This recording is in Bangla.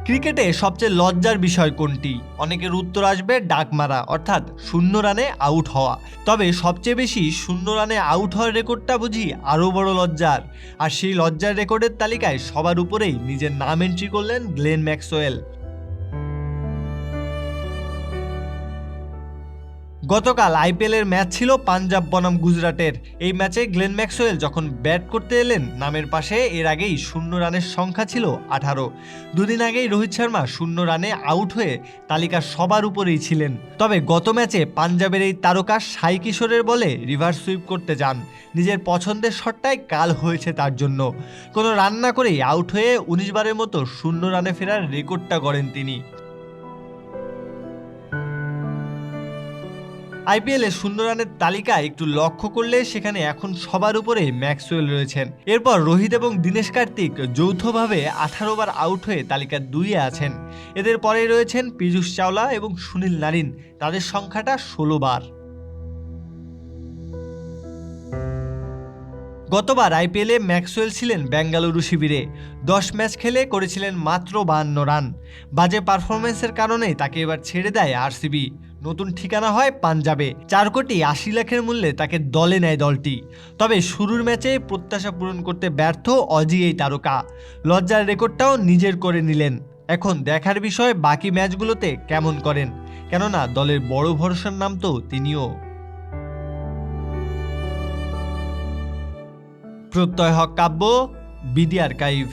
ক্রিকেটে সবচেয়ে লজ্জার বিষয় কোনটি? অনেকের উত্তর আসবে ডাক মারা, অর্থাৎ শূন্য রানে আউট হওয়া। তবে সবচেয়ে বেশি শূন্য রানে আউট হওয়ার রেকর্ডটা বুঝি আরও বড় লজ্জার। আর সেই লজ্জার রেকর্ডের তালিকায় সবার উপরেই নিজের নাম এন্ট্রি করলেন গ্লেন ম্যাক্সওয়েল। গতকাল আইপিএলের ম্যাচ ছিল পাঞ্জাব বনাম গুজরাটের। এই ম্যাচে গ্লেন ম্যাক্সওয়েল যখন ব্যাট করতে এলেন, নামের পাশে এর আগেই শূন্য রানের সংখ্যা ছিল 18। দুদিন আগেই রোহিত শর্মা শূন্য রানে আউট হয়ে তালিকার সবার উপরেই ছিলেন। তবে গত ম্যাচে পাঞ্জাবের এই তারকা সাই কিশোরের বলে রিভার্স সুইপ করতে যান। নিজের পছন্দের শটটাই কাল হয়েছে তার জন্য। কোনো রান না করেই আউট হয়ে 19 বারের মতো শূন্য রানে ফেরার রেকর্ডটা গড়েন তিনি। আইপিএলে শূন্য রানের তালিকা একটু লক্ষ্য করলে সেখানে এখন সবার উপরে ম্যাক্সওয়েল রয়েছেন। এরপর রোহিত এবং দীনেশ কার্তিক যৌথভাবে 18 বার আউট হয়ে তালিকার 2-এ আছেন। এদের পরেই রয়েছেন পীযূষ চাওলা এবং সুনীল নারিন, তাদের সংখ্যাটা 16 বার। গতবার আইপিএলে ম্যাক্সওয়েল ছিলেন বেঙ্গালুরু শিবিরে। 10 ম্যাচ খেলে করেছিলেন মাত্র 52 রান। বাজে পারফরমেন্সের কারণেই তাকে এবার ছেড়ে দেয় আরসিবি। নতুন ঠিকানা হয় পাঞ্জাবে। 4,80,00,000 মূল্যে তাকে দলে নেয় দলটি। তবে শুরুর ম্যাচে প্রত্যাশা পূরণ করতে ব্যর্থ অজি এই তারকা। লজ্জার রেকর্ডটাও নিজের করে নিলেন। এখন দেখার বিষয় বাকি ম্যাচগুলোতে কেমন করেন, কেননা দলের বড় ভরসার নাম তো তিনিও। প্রত্যয় হক কাব্য, বিডি আর্কাইভ।